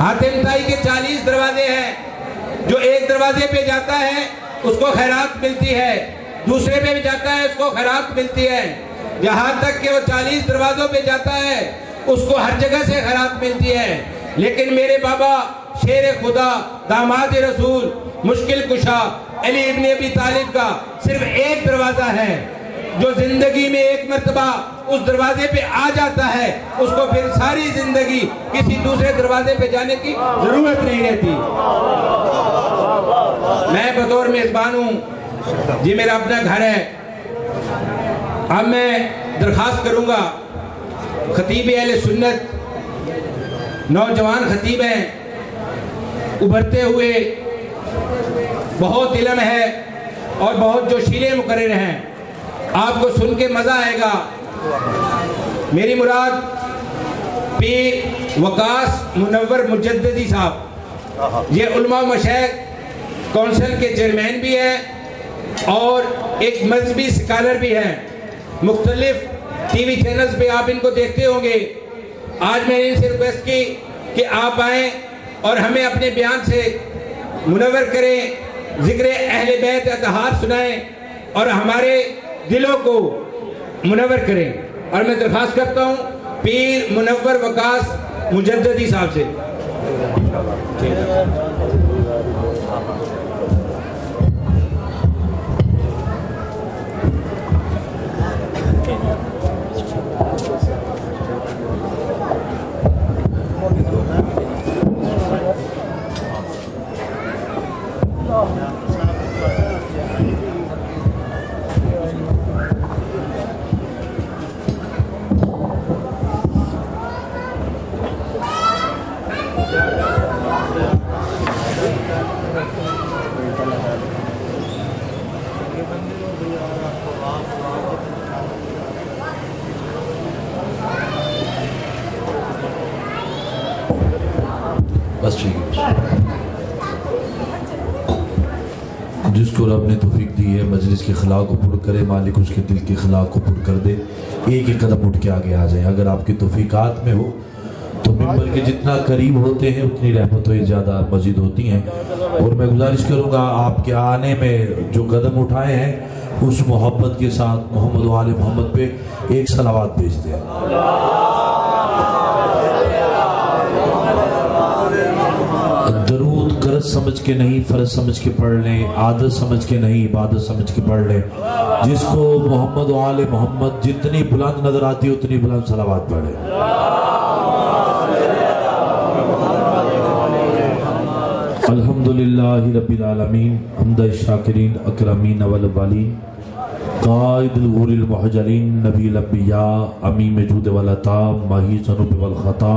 حاتم طائی کے 40 دروازے ہیں. جو ایک دروازے پہ جاتا ہے اس کو خیرات ملتی ہے, دوسرے پہ بھی جاتا ہے اس کو خیرات ملتی ہے, جہاں تک کہ وہ 40 دروازوں پہ جاتا ہے اس کو ہر جگہ سے خیرات ملتی ہے. لیکن میرے بابا شیر خدا داماد رسول مشکل کشا علی ابن ابی طالب کا صرف ایک دروازہ ہے جو زندگی میں ایک مرتبہ اس دروازے پہ آ جاتا ہے, اس کو پھر ساری زندگی کسی دوسرے دروازے پہ جانے کی ضرورت نہیں رہتی. میں بطور میزبان ہوں جی, میرا اپنا گھر ہے. اب میں درخواست کروں گا خطیب اہل سنت, نوجوان خطیب ہیں, ابھرتے ہوئے, بہت علم ہے اور بہت جوشیلے مقرر ہیں, آپ کو سن کے مزہ آئے گا. میری مراد پیر وقاص منور مجددی صاحب, یہ علماء و مشائخ کونسل کے چیئرمین بھی ہیں اور ایک مذہبی سکالر بھی ہیں. مختلف ٹی وی چینلز پہ آپ ان کو دیکھتے ہوں گے. آج میں نے ان سے ریکویسٹ کی کہ آپ آئیں اور ہمیں اپنے بیان سے منور کریں, ذکر اہل بیت اطہار سنائیں اور ہمارے دلوں کو منور کریں. اور میں درخواست کرتا ہوں پیر منور وقاص مجددی صاحب سے. بس ٹھیک ہے. جس کو رب نے توفیق دی ہے مجلس کے خلا کو پر کرے, مالک اس کے دل کے خلا کو پر کر دے. ایک ایک قدم اٹھ کے آگے آ جائیں. اگر آپ کی توفیقات میں ہو تو ممبر کے جتنا قریب ہوتے ہیں اتنی رحمتیں زیادہ مزید ہوتی ہیں. اور میں گزارش کروں گا آپ کے آنے میں جو قدم اٹھائے ہیں اس محبت کے ساتھ محمد و آل محمد پہ ایک صلوات بھیج دیں. درود غرض سمجھ کے نہیں فرض سمجھ کے پڑھ لیں, عادت سمجھ کے نہیں عبادت سمجھ کے پڑھ لیں. جس کو محمد و آل محمد جتنی بلند نظر آتی ہے اتنی بلند صلوات پڑھیں. الحمدللہ رب العالمین حمد الشاکرین اکرمین والاولین قائد الغور المحجلین نبی الانبیاء امیم جود والعطا ماہی ذنوب والخطا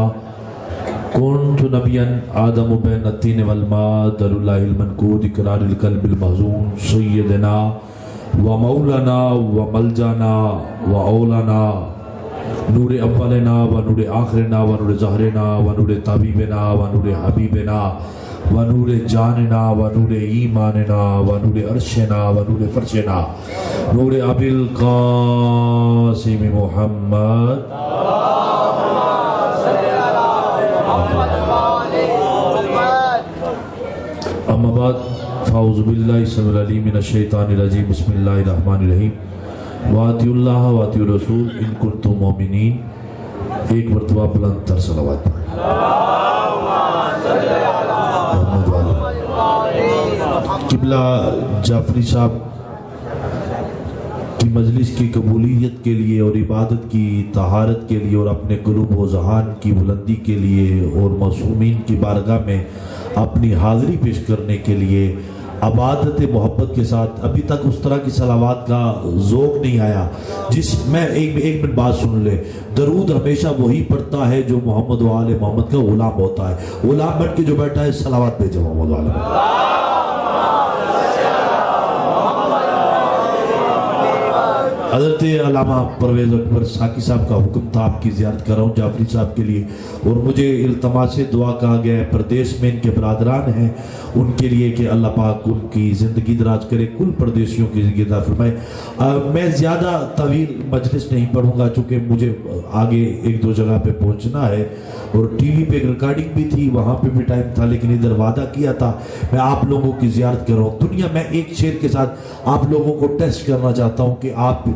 کنت نبیا آدم بین الطین والماء در اللہ المنقود اقرار القلب المحزون سیدنا و مولانا و ملجانا و اولانا نور اولنا و نور آخرنا و نور ظہرنا و نور طبیبنا و نور حبیبنا و نور جاننا و نور ایماننا و نور عرشنا و نور فرشنا نور ابی القاسم محمد اما بعد فاعوذ باللہ السمیع العلیم من الشیطان الرجیم بسم اللہ الرحمن الرحیم واطیعوا اللہ واطیعوا الرسول ان کنتم مؤمنین. ایک مرتبہ بلند تر صلوات قبلہ جعفری صاحب کی مجلس کی قبولیت کے لیے اور عبادت کی طہارت کے لیے اور اپنے قلوب و ذہان کی بلندی کے لیے اور معصومین کی بارگاہ میں اپنی حاضری پیش کرنے کے لیے عبادت محبت کے ساتھ ابھی تک اس طرح کی صلوات کا ذوق نہیں آیا. جس میں ایک منٹ بات سن لے, درود ہمیشہ وہی پڑھتا ہے جو محمد و آل محمد کا غلام ہوتا ہے. غلام بن کے جو بیٹھا ہے صلوات بھیجو محمد و آل محمد. حضرت علامہ پرویز اکبر ساکی صاحب کا حکم تھا آپ کی زیارت کر رہا ہوں جعفری صاحب کے لیے، اور مجھے التماس دعا کہا گیا ہے پردیش میں ان کے برادران ہیں ان کے لیے کہ اللہ پاک ان کی زندگی دراز کرے، کل پردیشیوں کی زندگی دراز فرمائے۔ میں زیادہ طویل مجلس نہیں پڑھوں گا چونکہ مجھے آگے ایک دو جگہ پہ پہنچنا ہے، اور ٹی وی پہ ایک ریکارڈنگ بھی تھی وہاں پہ بھی ٹائم تھا، لیکن ادھر وعدہ کیا تھا میں آپ لوگوں کی زیارت کر رہا ہوں۔ دنیا میں ایک شعر کے ساتھ آپ لوگوں کو ٹیسٹ کرنا چاہتا ہوں کہ آپ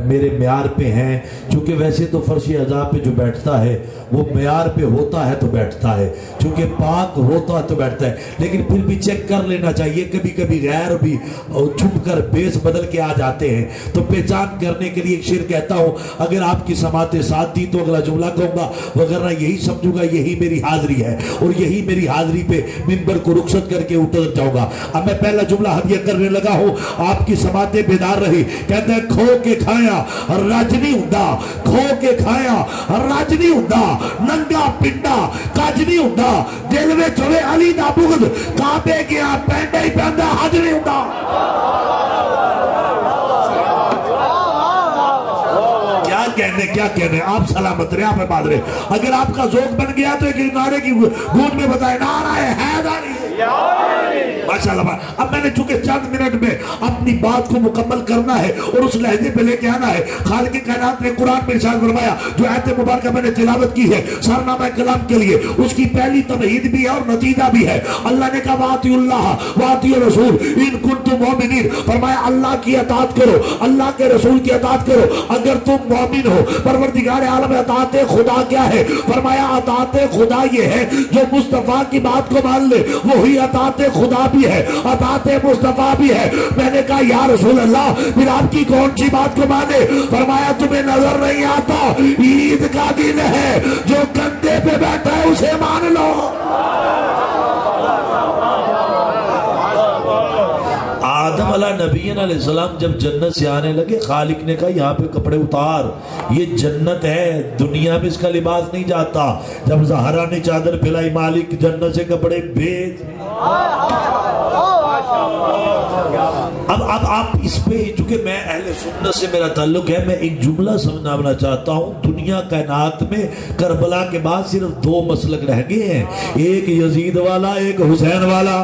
میرے معیار پہ ہیں، چونکہ ویسے تو فرش عزا پہ جو بیٹھتا ہے وہ معیار پہ ہوتا ہے تو بیٹھتا ہے، چونکہ پاک ہوتا ہے تو بیٹھتا ہے، لیکن پھر بھی چیک کر لینا چاہیے، کبھی کبھی غیر بھی چھپ کر بیس بدل کے آ جاتے ہیں، تو پہچان کرنے کے لیے ایک شعر کہتا ہوں، اگر آپ کی سماعت ساتھ دی تو اگلا جملہ کہوں گا، وغیرہ یہی سمجھوں گا یہی میری حاضری ہے، اور یہی میری حاضری پہ منبر کو رخصت کر کے اتر جاؤں گا۔ اب میں پہلا جملہ ہدیہ کرنے لگا ہوں، آپ کی سماعتیں بیدار رہی، کہتے ہیں کھو کے کھایا رج نہیں ہوندا، کھو کے کھایا رج نہیں ہوندا، ننگا پنڈا کج نہیں ہوندا، دل وچ ہوے علی دا بغض کعبے گیا پینڈا ہی پیندا حج نہیں ہوندا۔ کیا کہنے آپ سلامت رہے، آپ عباد رہے۔ اگر آپ کا ذوق بن گیا تو ایک نعرے کی گونج میں بتائے نعرہ حیدری۔ ماشاءاللہ۔ اب میں نے چونکہ چند منٹ میں اپنی بات کو مکمل کرنا ہے اور اس لہجے پہ لے کے آنا ہے، خالق کائنات نے قرآن میں ارشاد فرمایا، جو آیت مبارکہ میں نے تلاوت کی ہے سرنامہ کلام کے لیے، اس کی پہلی تمہید بھی ہے اور نتیجہ بھی ہے۔ اللہ نے کہا وَاطِیعُوا اللَّهَ وَاطِیعُوا الرَّسُولَ إِن كُنتُم مُؤْمِنِینَ، فرمایا اللہ کی اطاعت کرو، اللہ کے رسول کی اطاعت کرو اگر تم مومن ہو۔ پروردگار عالم اطاعت خدا کیا ہے؟ فرمایا اطاعت خدا یہ ہے جو مصطفیٰ کی بات کو مان لے، وہی اطاعت خدا بھی ہے، اطاعت مصطفیٰ بھی ہے۔ میں نے کہا یا رسول اللہ پھر آپ کی کون سی بات کو مانے؟ فرمایا تمہیں نظر نہیں آتا عید کا دن ہے، جو کندھے پہ بیٹھا ہے اسے مان لو۔ آدم علیہ نبینا علیہ السلام جب جنت سے آنے لگے، خالق نے کہا یہاں پہ کپڑے اتار، یہ جنت ہے، دنیا میں اس کا لباس نہیں جاتا۔ جب زہرا نے چادر پھیلائی، مالک جنت سے کپڑے بھیج۔ اب آپ اس پہ، چونکہ میں اہل سنت سے میرا تعلق ہے، میں ایک جملہ سمجھانا چاہتا ہوں۔ دنیا کائنات میں کربلا کے بعد صرف دو مسلک رہ گئے ہیں، ایک یزید والا، ایک حسین والا۔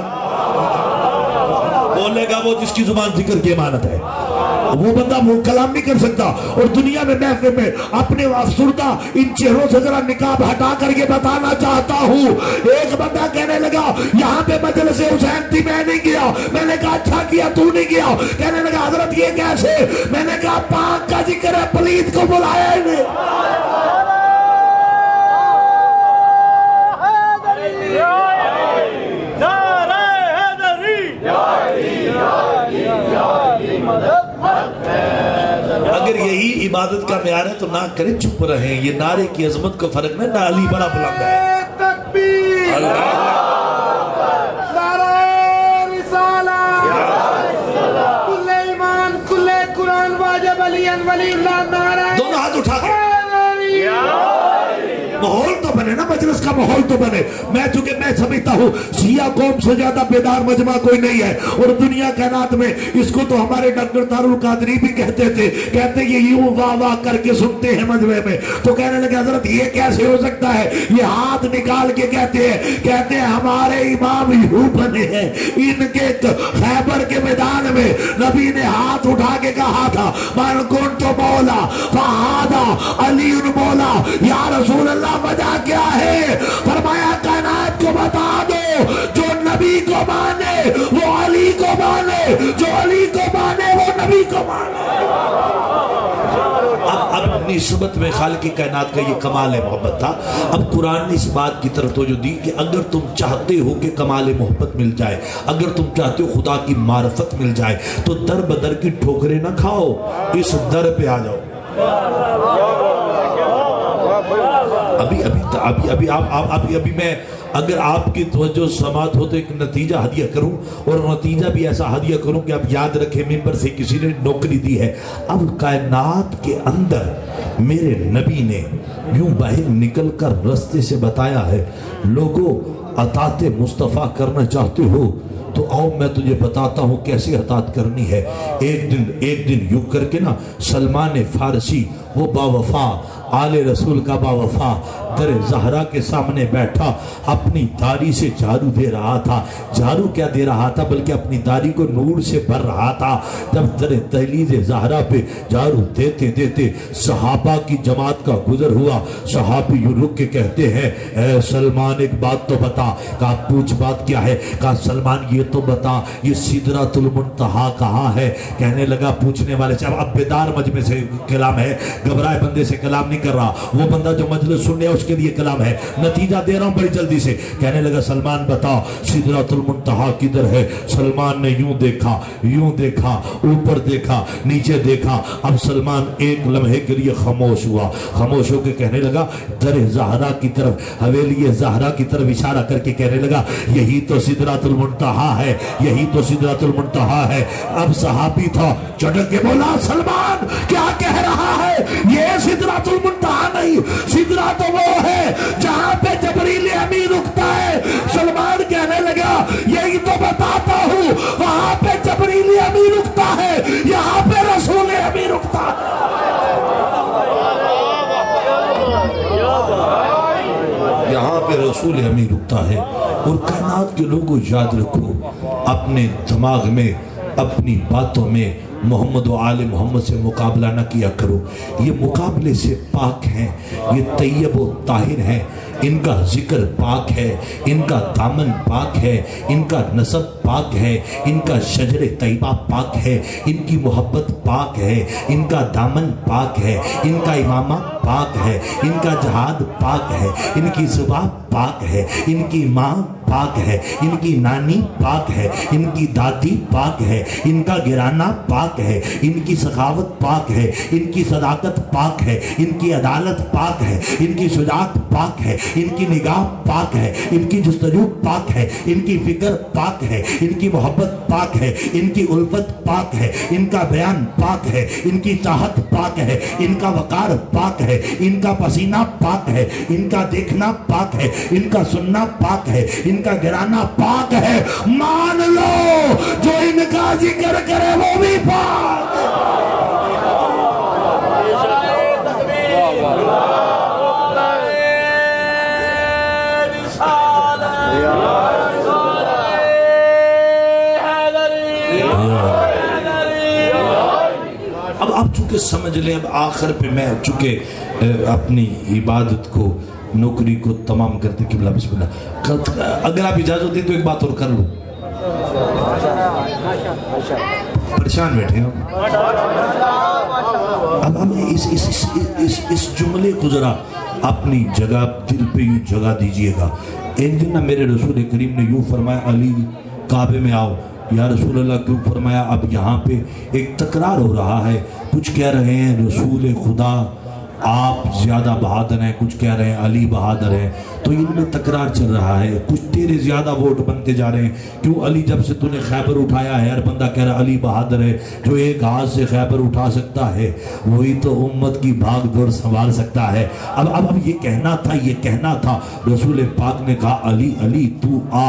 بولے گا وہ جس کی زبان ذکر کی امانت ہے، وہ بندہ وہ کلام نہیں کر سکتا۔ اور دنیا میں محفل میں اپنے افسردہ ان چہروں سے ذرا نقاب ہٹا کر کے بتانا چاہتا ہوں۔ ایک بندہ کہنے لگا یہاں پہ مجلس حسین تھی میں نہیں گیا، میں نے کہا اچھا کیا تو نہیں گیا، کہنے لگا حضرت یہ کیسے؟ میں نے کہا پاک کا ذکر ہے، پلید کو بلایا ہی نہیں۔ اگر یہی عبادت کا معیار ہے تو نہ کریں، چپ رہیں۔ یہ نعرے کی عظمت کو فرق نہیں، نہ علی بڑا بلند ہے۔ تکبیر، نعرہ رسالہ، کل ایمان کل قرآن واجب علی ولی اللہ، نعرہ دونوں ہاتھ اٹھا کے ماحول تو بنے نا، مجلس کا ماحول تو بنے۔ چونکہ میں سمجھتا ہوں شیعہ قوم سے زیادہ بیدار مجمع کوئی نہیں ہے، اور دنیا کائنات میں اس کو تو ہمارے ڈاکٹر دارالقادری بھی کہتے تھے، کہتے یہ یوں واہ واہ کر کے سنتے ہیں مجمع میں، تو کہنے لگے حضرت یہ کیسے ہو سکتا ہے؟ یہ ہاتھ نکال کے کہتے ہیں ہمارے امام یوں بنے ہیں۔ ان کے خیبر کے میدان میں نبی نے ہاتھ اٹھا کے کہا تھا من کنت مولا فہذا علی مولا، یا رسول اللہ وجہ کیا ہے؟ فرمایا کائنات کو بتا دو جو نبی کو مانے وہ علی کو مانے، جو علی کو مانے وہ نبی کو مانے۔ اب نسبت میں خالق کائنات کا یہ کمال محبت تھا۔ اب قرآن نے اس بات کی طرف توجہ دی کہ اگر تم چاہتے ہو کہ کمال محبت مل جائے، اگر تم چاہتے ہو خدا کی معرفت مل جائے، تو در بدر کی ٹھوکریں نہ کھاؤ، اس در پہ آ جاؤ۔ ابھی میں اگر آپ کی توجہ سماعت ہو تو ایک نتیجہ ہدیہ کروں، اور نتیجہ بھی ایسا ہدیہ کروں کہ آپ یاد رکھیں ممبر سے کسی نے نوکری دی ہے۔ اب کائنات کے اندر میرے نبی نے یوں باہر نکل کر رستے سے بتایا ہے، لوگوں اطاعت مصطفیٰ کرنا چاہتے ہو تو آؤ میں تجھے بتاتا ہوں کیسے اطاعت کرنی ہے۔ ایک دن یوں کر کے نا سلمان فارسی وہ باوفا آل رسول کا باوفا در زہرا کے سامنے بیٹھا، اپنی داڑھی سے جھاڑو دے رہا تھا۔ جھاڑو کیا دے رہا تھا بلکہ اپنی داڑھی کو نور سے بھر رہا تھا۔ جب در دہلیز زہرا پہ جھاڑو دیتے دیتے صحابہ کی جماعت کا گزر ہوا، صحابی یوں رک کے کہتے ہیں اے سلمان ایک بات تو بتا۔ کہا پوچھ بات کیا ہے؟ کہا سلمان یہ تو بتا یہ سدرۃ المنتہا کہاں ہے؟ کہنے لگا پوچھنے والے سے اب بیدار مجمع سے کلام ہے، گھبرائے بندے سے کلام نہیں کر رہا، وہ بندہ جو مجلس سن رہا ہے اس کے لیے کلام ہے، نتیجہ دے رہا ہوں بڑی جلدی سے۔ کہنے لگا سلمان بتا سدرۃ المنتہا کدھر ہے؟ سلمان نے یوں دیکھا، اوپر دیکھا، نیچے دیکھا۔ اب سلمان ایک لمحے کے لیے خاموش ہوا، خاموش ہو کے کہنے لگا در زہرا کی طرف، حویلی زہرا کی طرف اشارہ کر کے کہنے لگا یہی تو سدرۃ المنتہا ہے، یہی تو سدرۃ المنتہا ہے۔ اب صحابی تھا چڑھ کے بولا سلمان کیا کہہ رہا ہے؟ یہ سدرۃ المنتہا نہیں، سدرہ تو وہ ہے جہاں پہ جبریل امین رکتا ہے۔ سلمان کہنے لگا یہی تو بتاتا ہوں، وہاں پہ جبریل امین رکتا ہے، یہاں پہ رسول امین رکتا ہے۔ یہاں پہ رسول امین رکتا ہے۔ اور کائنات کے لوگوں یاد رکھو، اپنے دماغ میں اپنی باتوں میں محمد و آل محمد سے مقابلہ نہ کیا کرو، یہ مقابلے سے پاک ہیں، یہ طیب و طاہر ہیں، ان کا ذکر پاک ہے، ان کا دامن پاک ہے، ان کا نسب پاک ہے، ان کا شجر طیبہ پاک ہے، ان کی محبت پاک ہے، ان کا دامن پاک ہے، ان کا امامہ پاک ہے، ان کا جہاد پاک ہے، ان کی زبان پاک ہے، ان کی ماں پاک ہے، ان کی نانی پاک ہے، ان کی دادی پاک ہے، ان کا گرانہ پاک ہے، ان کی سخاوت پاک ہے، ان کی صداقت پاک ہے، ان کی عدالت پاک ہے، ان کی شجاعت پاک ہے، ان کی نگاہ پاک ہے، ان کی جستجو پاک ہے، ان کی فکر پاک ہے، ان کی محبت پاک ہے، ان کی الفت پاک ہے، ان کا بیان پاک ہے، ان کی چاہت پاک ہے، ان کا وقار پاک ہے، ان کا پسینہ پاک ہے، ان کا دیکھنا پاک ہے، ان کا سننا پاک ہے، ان کا گرانا پاک ہے۔ مان لو جو ان کا ذکر کرے وہ بھی پاک ہے۔ اب چونکہ سمجھ لیں، اب آخر پہ میں چونکہ اپنی عبادت کو نوکری کو تمام کرتے قبلہ بسم اللہ، اگر آپ اجازت دیں تو ایک بات اور کر لوں، پریشان بیٹھے ہم اب اس جملے کو ذرا اپنی جگہ دل پہ یوں جگہ دیجئے گا۔ ایک دن میرے رسول کریم نے یوں فرمایا علی کعبے میں آؤ۔ یا رسول اللہ کیوں فرمایا؟ اب یہاں پہ ایک تکرار ہو رہا ہے، کچھ کہہ رہے ہیں رسول خدا آپ زیادہ بہادر ہیں، کچھ کہہ رہے ہیں علی بہادر ہیں، تو ان میں تکرار چل رہا ہے، کچھ تیرے زیادہ ووٹ بنتے جا رہے ہیں۔ کیوں علی جب سے تو نے خیبر اٹھایا ہے ہر بندہ کہہ رہا علی بہادر ہے، جو ایک ہاتھ سے خیبر اٹھا سکتا ہے وہی تو امت کی بھاگ دوڑ سنبھال سکتا ہے۔ اب یہ کہنا تھا رسول پاک نے کہا علی علی تو آ،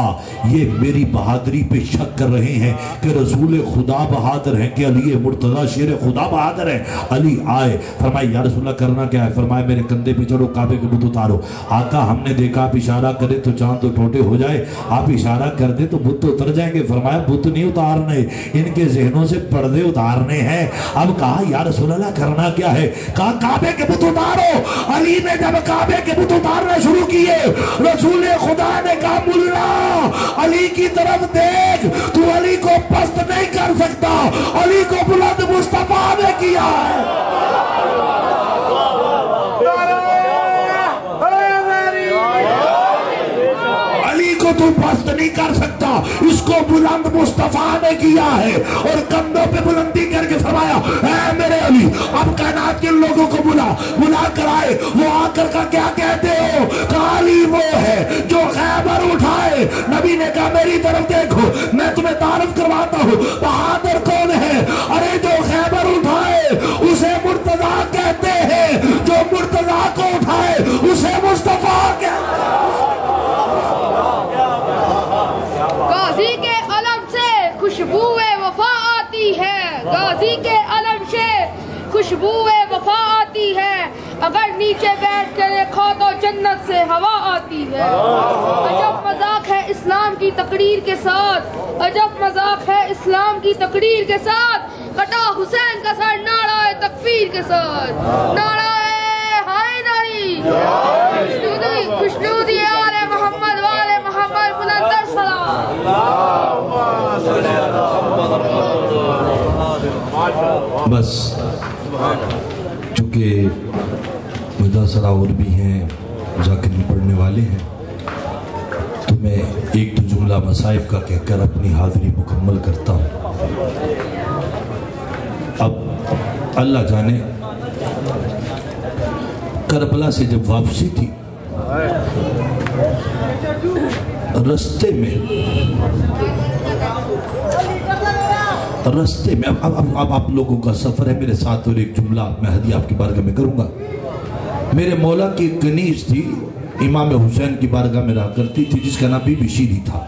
یہ میری بہادری پہ شک کر رہے ہیں کہ رسول خدا بہادر ہیں کہ علی مرتضی شیر خدا بہادر ہے۔ علی آئے، فرمایا یا رسول اللہ کرنا کیا ہے؟ فرمایا میرے کندھے پہ چڑھو، کعبے کے بت اتارو۔ آقا ہم نے دیکھا آپ اشارہ کرے تو چاند تو ٹوٹے ہو جائے، آپ اشارہ کر دے تو بت اتر جائیں گے۔ فرمایا بت نہیں اتارنے، ان کے ذہنوں سے پردے اتارنے ہیں۔ اب کہا یا رسول اللہ کرنا کیا ہے؟ کہا کعبے کے بت اتارو۔ علی نے جب کعبے کے بت اتارنا شروع کیے، رسول خدا نے کہا ملا علی کی طرف دیکھ، تو علی کو پست نہیں کر سکتا، علی کو بلند مصطفیٰ نے کیا ہے۔ تو پست نہیں کر سکتا، اس کو بلند مصطفیٰ نے کیا ہے۔ اور کندھوں پہ بلندی کر کے فرمایا اے میرے علی، اب کائنات کے لوگوں کو بلا کر آئے، وہ آ کر کا کیا کہتے ہو؟ کہا علی وہ ہے جو خیبر اٹھائے۔ نبی نے کہا میری طرف دیکھو، میں تمہیں تعارف کرواتا ہوں بہادر کون ہے۔ ارے جو خیبر اٹھائے اسے مرتضیٰ کہتے ہیں، جو مرتضیٰ کو اٹھائے اسے مصطفیٰ کہتے ہیں۔ غازی کے علم خوشبوئے وفا آتی ہے، اگر نیچے بیٹھ کے دیکھو تو جنت سے ہوا آتی ہے۔ عجب مذاق ہے اسلام کی تقریر کے ساتھ، عجب مذاق ہے اسلام کی تقریر کے ساتھ، کٹا حسین کا سر نعرہ تکفیر کے ساتھ، نعرہ حیدری، خوشنودی آل محمد والے محمد بلندر سلام۔ بس چونکہ مدثرہ اور بھی ہیں، ذاکر بھی پڑھنے والے ہیں، تو میں ایک دو جملہ مصائب کا کہہ کر اپنی حاضری مکمل کرتا ہوں۔ اب اللہ جانے کربلا سے جب واپسی تھی، رستے میں اب آپ لوگوں کا سفر ہے میرے ساتھ، اور ایک جملہ میں ہدیہ آپ کی بارگاہ میں کروں گا۔ میرے مولا کی ایک کنیز تھی، امام حسین کی بارگاہ میں رہا کرتی تھی، جس کا نام بی بی شیری تھا۔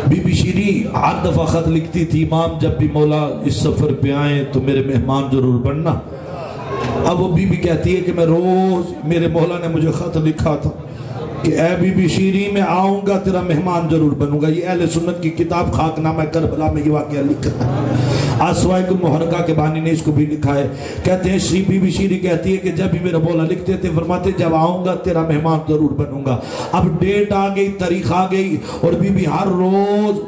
بی بی شیری ہر دفعہ خط لکھتی تھی، امام جب بھی مولا اس سفر پہ آئیں تو میرے مہمان ضرور بننا۔ اب وہ بی بی کہتی ہے کہ میں روز، میرے مولا نے مجھے خط لکھا تھا کہ اے بی بی شیری میں آؤں گا تیرا مہمان ضرور بنوں گا۔ یہ اہل سنت کی کتاب خاکنامہ کربلا میں یہ واقعہ لکھا ہے۔ آسوائق المحرقہ کے بانی نے اس کو بھی لکھا ہے، کہتے ہیں بی بی شیری کہتی ہے کہ جب بھی میرا مولا لکھتے تھے فرماتے جب آؤں گا تیرا مہمان ضرور بنوں گا۔ اب ڈیٹ آ گئی، تاریخ آ گئی، اور بی بی ہر روز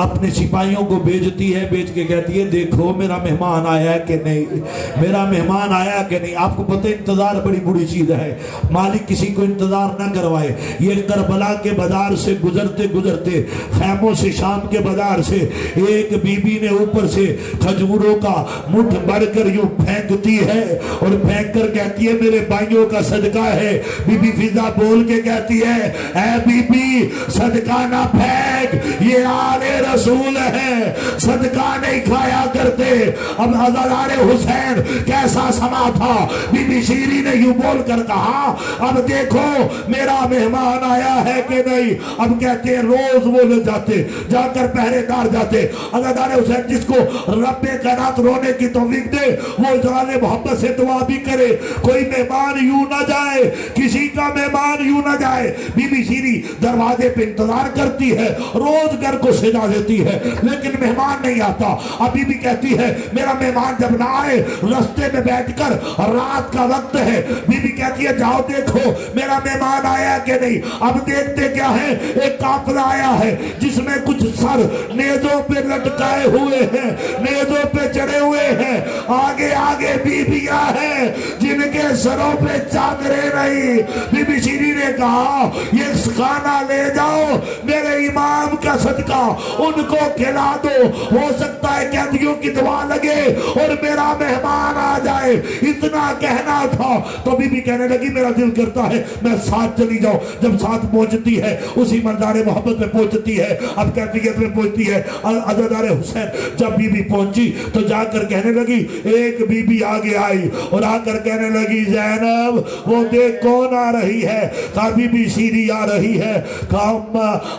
اپنے سپاہیوں کو بھیجتی ہے، بھیج کے کہتی ہے دیکھو میرا مہمان آیا ہے کہ نہیں، میرا مہمان آیا کہ نہیں۔ آپ کو پتہ انتظار بڑی بری چیز ہے، مالک کسی کو انتظار نہ کروائے۔ یہ کربلا کے بازار سے گزرتے گزرتے، خیموں سے شام کے بازار سے، ایک بی بی نے اوپر سے کھجوروں کا مٹھ بڑھ کر یوں پھینکتی ہے، اور پھینک کر کہتی ہے میرے بھائیوں کا صدقہ ہے۔ بی بی فضا بول کے کہتی ہے اے بی بی صدقہ نہ پھینک، یہ آل رسول ہے، صدقہ نہیں کھایا کرتے۔ اب عزادار حسین کیسا سما تھا، بی بی شیری نے یوں بول کر کہا اب دیکھو میرا مہمان آیا ہے کہ نہیں۔ اب کہتے ہیں روز وہ لے جاتے، جا کر پہرے دار جاتے۔ عزادار حسین جس کو رب کائنات رونے کی توفیق دے وہ جلال محبت سے دعا بھی کرے، کوئی مہمان یوں نہ جائے، کسی کا مہمان یوں نہ جائے۔ بی بی شیری دروازے پہ انتظار کرتی ہے، روز گھر کو سجا دیتی ہے، لیکن مہمان نہیں آتا۔ اب بی بی کہتی ہے میرا مہمان جب نہ آئے، رستے میں بیٹھ کر رات کا وقت ہے، بی بی کہتی ہے جاؤ دیکھو میرا مہمان آیا کہ نہیں۔ اب دیکھتے کیا ہے، ایک قافلہ آیا ہے جس میں کچھ سر نیزوں پہ لٹکائے ہوئے ہیں، نیزوں پہ چڑھے ہوئے ہیں، آگے آگے بیویاں ہیں جن کے سروں پہ چادریں نہیں۔ بی بی شیری نے کہا یہ کھانا لے جاؤ، میرے امام کا صدقہ ان کو کھلا دو، ہو سکتا ہے قیدیوں کی دعا لگے اور میرا مہمان آ جائے۔ اتنا کہنا تھا تو بی بی کہنے لگی میرا دل کرتا ہے میں ساتھ چلی جاؤں۔ جب ساتھ پہنچتی ہے اسی منظار محبت میں پہنچتی ہے، اب کیفیت میں پہنچتی ہے۔ عزادار حسین جب بی بی پہنچی تو جا کر کہنے لگی، ایک بی بی آگے آئی اور آ کر کہنے لگی زینب وہ دیکھ کون آ رہی ہے؟ کہا بی بی شیری آ رہی ہے۔ کہا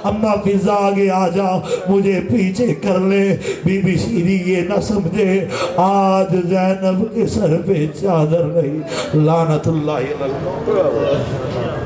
اماں فضا آگے آ جا، مجھے پیچھے کر لے۔ بی بی شیری یہ نہ سمجھے آج زینب کے سر پہ چادر نہیں، لعنت اللہ علیہ۔